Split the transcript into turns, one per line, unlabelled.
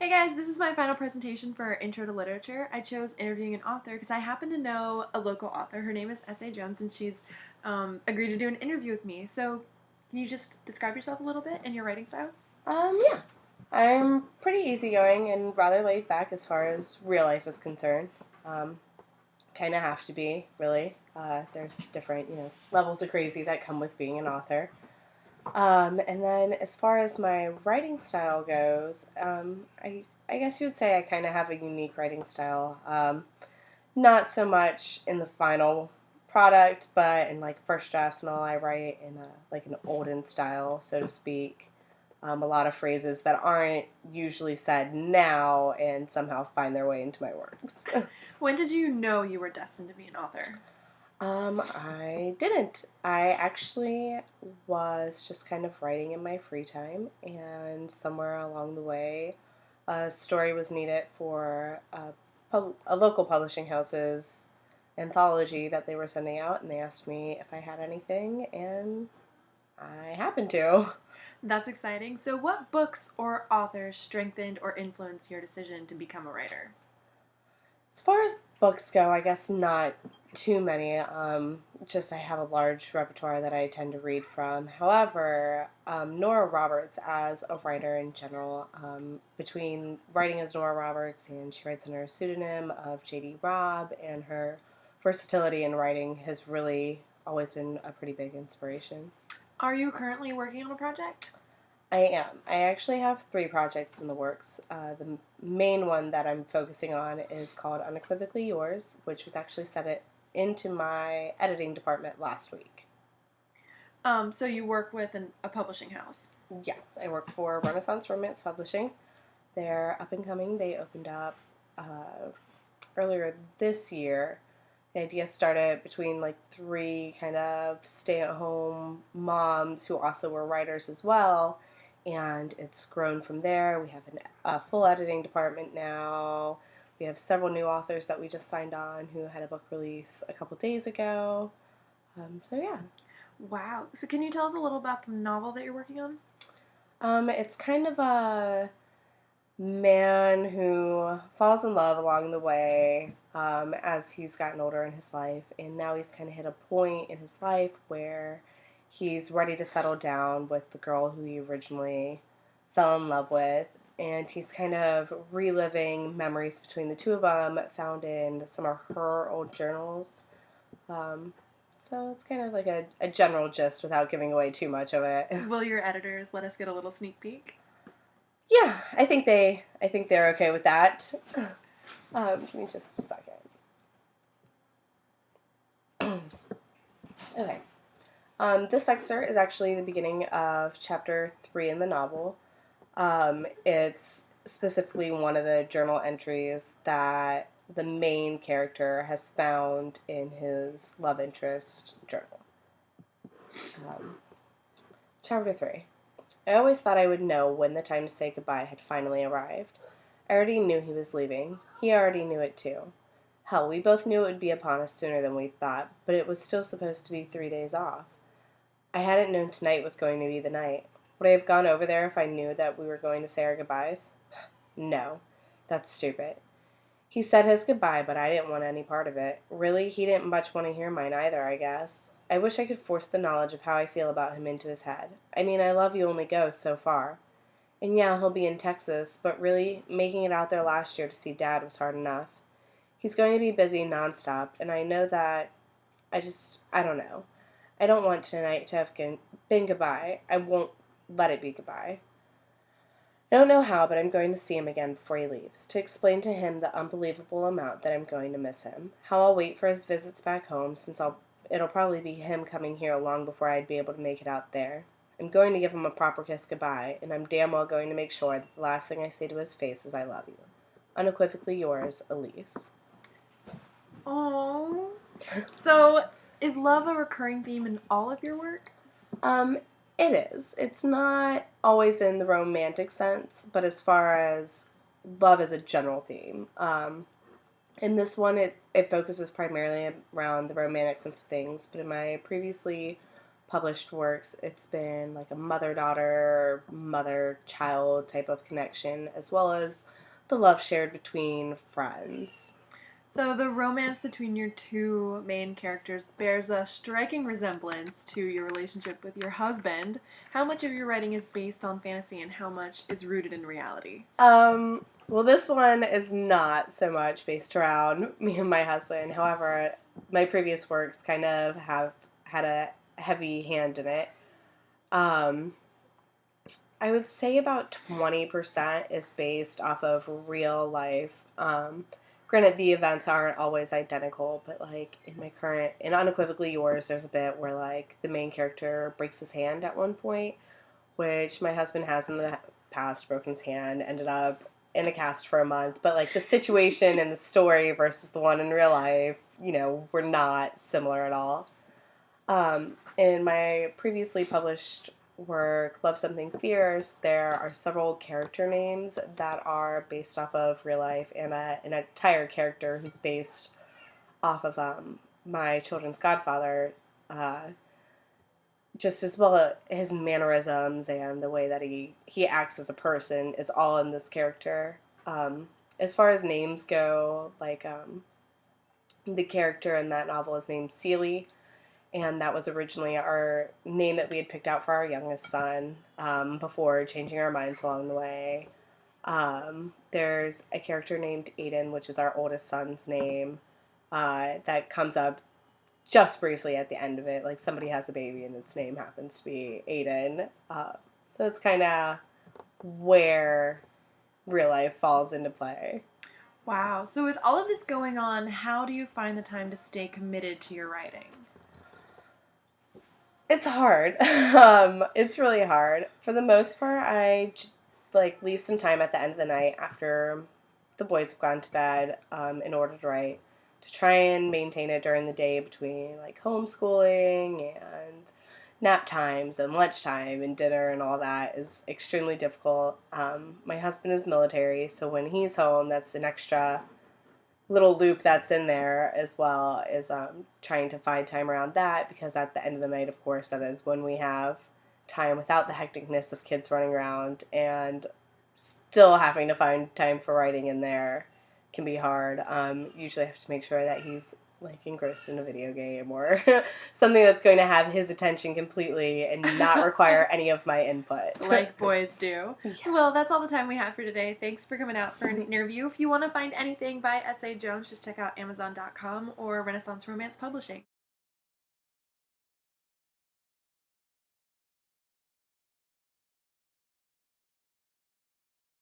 Hey guys, this is my final presentation for Intro to Literature. I chose interviewing an author because I happen to know a local author. Her name is S.A. Jones, and she's agreed to do an interview with me. So, can you just describe yourself a little bit and your writing style?
Yeah. I'm pretty easygoing and rather laid back as far as real life is concerned. Um, kind of have to be, really. There's different, levels of crazy that come with being an author. And then as far as my writing style goes, I guess you would say I kind of have a unique writing style. Not so much in the final product, but in like first drafts and all, I write in like an olden style, so to speak. A lot of phrases that aren't usually said now and somehow find their way into my works.
When did you know you were destined to be an author?
I didn't. I actually was just kind of writing in my free time, and somewhere along the way, a story was needed for a local publishing house's anthology that they were sending out, and they asked me if I had anything, and I happened to.
That's exciting. So, what books or authors strengthened or influenced your decision to become a writer?
As far as books go, I guess not too many. Just I have a large repertoire that I tend to read from. However, Nora Roberts, as a writer in general, between writing as Nora Roberts and she writes under a pseudonym of J.D. Robb, and her versatility in writing has really always been a pretty big inspiration.
Are you currently working on a project?
I am. I actually have three projects in the works. The main one that I'm focusing on is called Unequivocally Yours, which was actually set it into my editing department last week.
So you work with a publishing house.
Yes, I work for Renaissance Romance Publishing. They're up and coming. They opened up earlier this year. The idea started between like three kind of stay at home moms who also were writers as well, and it's grown from there. We have a full editing department now. We have several new authors that we just signed on who had a book release a couple days ago. So, yeah.
Wow. So, can you tell us a little about the novel that you're working on?
It's kind of a man who falls in love along the way as he's gotten older in his life, and now he's kind of hit a point in his life where he's ready to settle down with the girl who he originally fell in love with, and he's kind of reliving memories between the two of them found in some of her old journals. Um, so it's kind of like a general gist without giving away too much of it.
Will your editors let us get a little sneak peek?
Yeah, I think they're okay with that. Give me just a second. Okay. This excerpt is actually the beginning of chapter 3 in the novel. It's specifically one of the journal entries that the main character has found in his love interest journal. Um, Chapter 3. I always thought I would know when the time to say goodbye had finally arrived. I already knew he was leaving. He already knew it too. Hell, we both knew it would be upon us sooner than we thought, but it was still supposed to be 3 days off. I hadn't known tonight was going to be the night. Would I have gone over there if I knew that we were going to say our goodbyes? No. That's stupid. He said his goodbye, but I didn't want any part of it. Really, he didn't much want to hear mine either, I guess. I wish I could force the knowledge of how I feel about him into his head. I mean, I love you only goes so far. And yeah, he'll be in Texas, but really, making it out there last year to see Dad was hard enough. He's going to be busy nonstop, and I know that I don't know. I don't want tonight to have been goodbye. I won't let it be goodbye. I don't know how, but I'm going to see him again before he leaves, to explain to him the unbelievable amount that I'm going to miss him, how I'll wait for his visits back home, since it'll probably be him coming here long before I'd be able to make it out there. I'm going to give him a proper kiss goodbye, and I'm damn well going to make sure that the last thing I say to his face is I love you. Unequivocally yours, Elise.
Oh. So, is love a recurring theme in all of your work?
Um, it is. It's not always in the romantic sense, but as far as love as a general theme. In this one, it focuses primarily around the romantic sense of things, but in my previously published works, it's been like a mother-daughter, mother-child type of connection, as well as the love shared between friends.
So the romance between your two main characters bears a striking resemblance to your relationship with your husband. How much of your writing is based on fantasy and how much is rooted in reality?
Well, this one is not so much based around me and my husband. However, my previous works kind of have had a heavy hand in it. Um, I would say about 20% is based off of real life. Granted, the events aren't always identical, but like in my current, in Unequivocally Yours, there's a bit where like the main character breaks his hand at one point, which my husband has in the past broken his hand, ended up in a cast for a month. But like the situation in the story versus the one in real life, were not similar at all. In my previously published work, Love Something Fierce, there are several character names that are based off of real life, and an entire character who's based off of my children's godfather, just as well his mannerisms and the way that he acts as a person is all in this character. As far as names go, like the character in that novel is named Seely, and that was originally our name that we had picked out for our youngest son, before changing our minds along the way. There's a character named Aiden, which is our oldest son's name, that comes up just briefly at the end of it. Like somebody has a baby and its name happens to be Aiden. So it's kind of where real life falls into play.
Wow. So with all of this going on, how do you find the time to stay committed to your writing?
It's hard. It's really hard. For the most part, I leave some time at the end of the night after the boys have gone to bed, in order to write, to try and maintain it during the day between like homeschooling and nap times and lunchtime and dinner and all that is extremely difficult. My husband is military, so when he's home, that's an extra little loop that's in there, as well as trying to find time around that, because at the end of the night, of course, that is when we have time without the hecticness of kids running around, and still having to find time for writing in there can be hard. Usually I have to make sure that he's like engrossed in a video game or something that's going to have his attention completely and not require any of my input.
Like boys do.
Yeah.
Well, that's all the time we have for today. Thanks for coming out for an interview. If you want to find anything by S.A. Jones, just check out Amazon.com or Renaissance Romance Publishing.